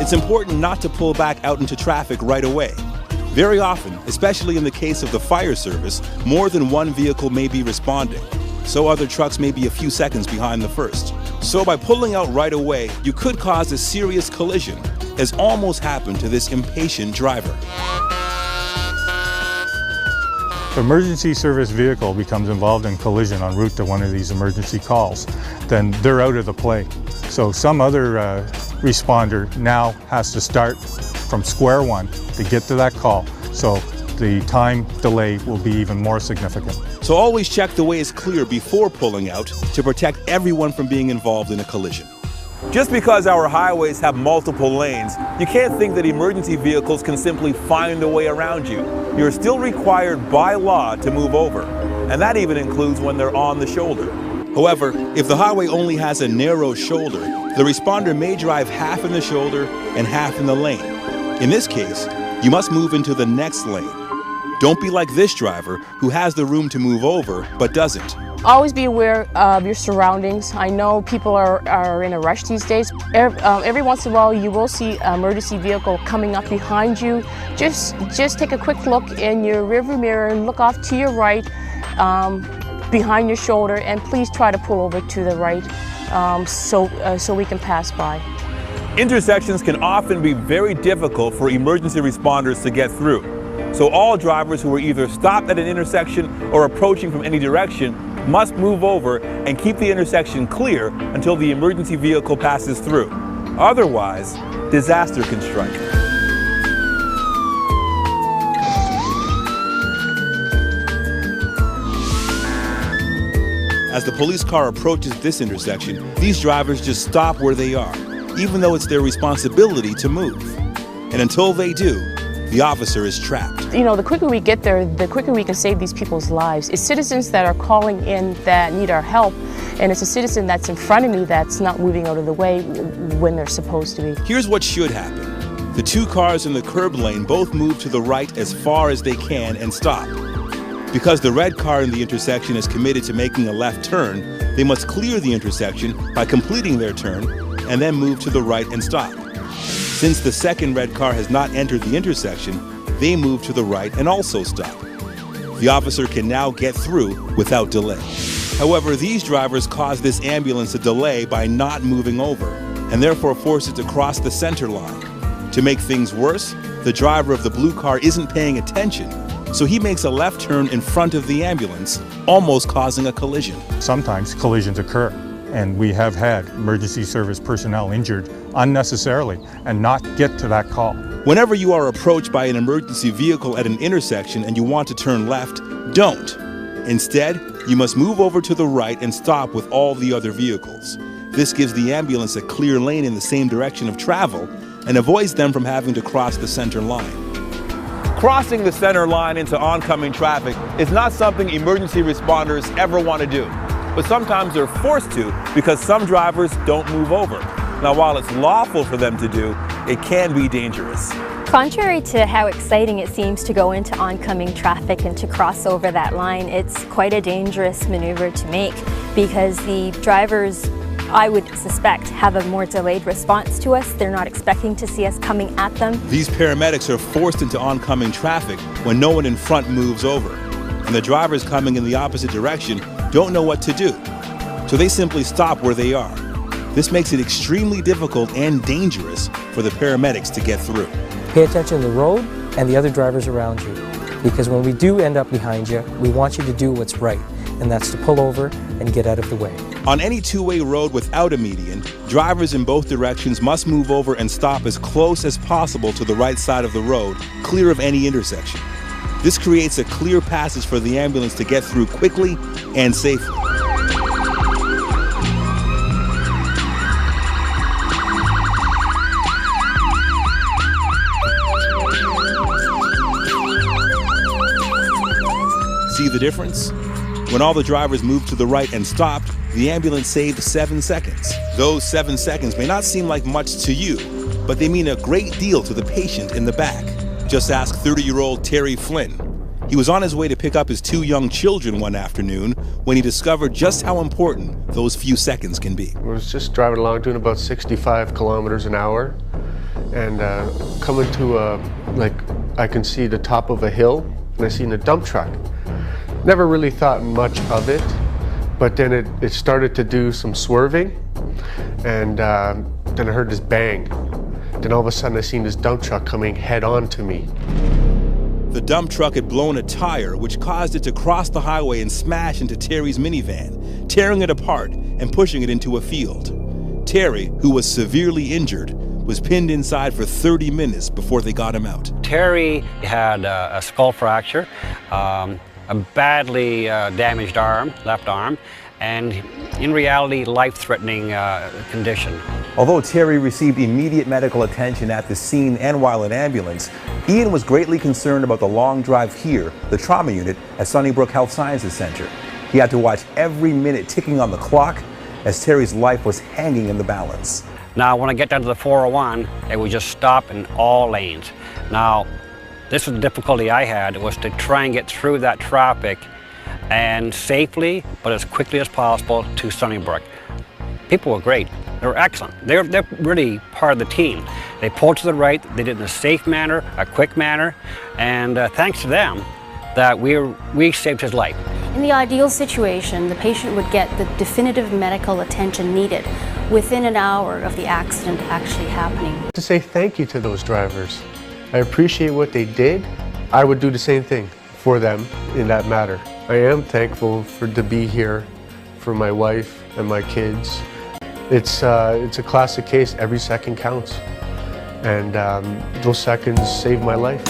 it's important not to pull back out into traffic right away. Very often, especially in the case of the fire service, more than one vehicle may be responding, so other trucks may be a few seconds behind the first. So by pulling out right away, you could cause a serious collision, as almost happened to this impatient driver. If an emergency service vehicle becomes involved in collision en route to one of these emergency calls, then they're out of the play. So some other responder now has to start from square one to get to that call. So the time delay will be even more significant. So always check the way is clear before pulling out to protect everyone from being involved in a collision. Just because our highways have multiple lanes, you can't think that emergency vehicles can simply find a way around you. You're still required by law to move over, and that even includes when they're on the shoulder. However, if the highway only has a narrow shoulder, the responder may drive half in the shoulder and half in the lane. In this case, you must move into the next lane. Don't be like this driver who has the room to move over but doesn't. Always be aware of your surroundings. I know people are in a rush these days. Every once in a while you will see an emergency vehicle coming up behind you. Just take a quick look in your rearview mirror and look off to your right, behind your shoulder, and please try to pull over to the right so we can pass by. Intersections can often be very difficult for emergency responders to get through. So all drivers who are either stopped at an intersection or approaching from any direction must move over and keep the intersection clear until the emergency vehicle passes through. Otherwise, disaster can strike. As the police car approaches this intersection, these drivers just stop where they are, even though it's their responsibility to move. And until they do, the officer is trapped. You know, the quicker we get there, the quicker we can save these people's lives. It's citizens that are calling in that need our help, and it's a citizen that's in front of me that's not moving out of the way when they're supposed to be. Here's what should happen. The two cars in the curb lane both move to the right as far as they can and stop. Because the red car in the intersection is committed to making a left turn, they must clear the intersection by completing their turn and then move to the right and stop. Since the second red car has not entered the intersection, they move to the right and also stop. The officer can now get through without delay. However, these drivers cause this ambulance a delay by not moving over, and therefore force it to cross the center line. To make things worse, the driver of the blue car isn't paying attention, so he makes a left turn in front of the ambulance, almost causing a collision. Sometimes collisions occur, and we have had emergency service personnel injured unnecessarily and not get to that call. Whenever you are approached by an emergency vehicle at an intersection and you want to turn left, don't. Instead, you must move over to the right and stop with all the other vehicles. This gives the ambulance a clear lane in the same direction of travel and avoids them from having to cross the center line. Crossing the center line into oncoming traffic is not something emergency responders ever want to do, but sometimes they're forced to because some drivers don't move over. Now, while it's lawful for them to do, it can be dangerous. Contrary to how exciting it seems to go into oncoming traffic and to cross over that line, it's quite a dangerous maneuver to make because the drivers, I would suspect, have a more delayed response to us. They're not expecting to see us coming at them. These paramedics are forced into oncoming traffic when no one in front moves over, and the drivers coming in the opposite direction don't know what to do, so they simply stop where they are. This makes it extremely difficult and dangerous for the paramedics to get through. Pay attention to the road and the other drivers around you, because when we do end up behind you, we want you to do what's right, and that's to pull over and get out of the way. On any two-way road without a median, drivers in both directions must move over and stop as close as possible to the right side of the road, clear of any intersection. This creates a clear passage for the ambulance to get through quickly and safely. See the difference? When all the drivers moved to the right and stopped, the ambulance saved 7 seconds. Those 7 seconds may not seem like much to you, but they mean a great deal to the patient in the back. Just ask 30-year-old Terry Flynn. He was on his way to pick up his 2 young children one afternoon when he discovered just how important those few seconds can be. I was just driving along doing about 65 kilometers an hour, and coming to I can see the top of a hill, and I seen a dump truck. Never really thought much of it, but then it started to do some swerving, and then I heard this bang. Then all of a sudden I seen this dump truck coming head on to me. The dump truck had blown a tire, which caused it to cross the highway and smash into Terry's minivan, tearing it apart and pushing it into a field. Terry, who was severely injured, was pinned inside for 30 minutes before they got him out. Terry had a skull fracture, a badly damaged arm, left arm, and in reality, life-threatening condition. Although Terry received immediate medical attention at the scene and while in ambulance, Ian was greatly concerned about the long drive here, the trauma unit at Sunnybrook Health Sciences Center. He had to watch every minute ticking on the clock as Terry's life was hanging in the balance. Now, when I get down to the 401, it would just stop in all lanes. Now, this was the difficulty I had, was to try and get through that traffic and safely, but as quickly as possible, to Sunnybrook. People were great. They were excellent. They're really part of the team. They pulled to the right, they did it in a safe manner, a quick manner, and thanks to them, that we saved his life. In the ideal situation, the patient would get the definitive medical attention needed within an hour of the accident actually happening. To say thank you to those drivers. I appreciate what they did. I would do the same thing for them in that matter. I am thankful to be here for my wife and my kids. It's a classic case. Every second counts, and those seconds saved my life.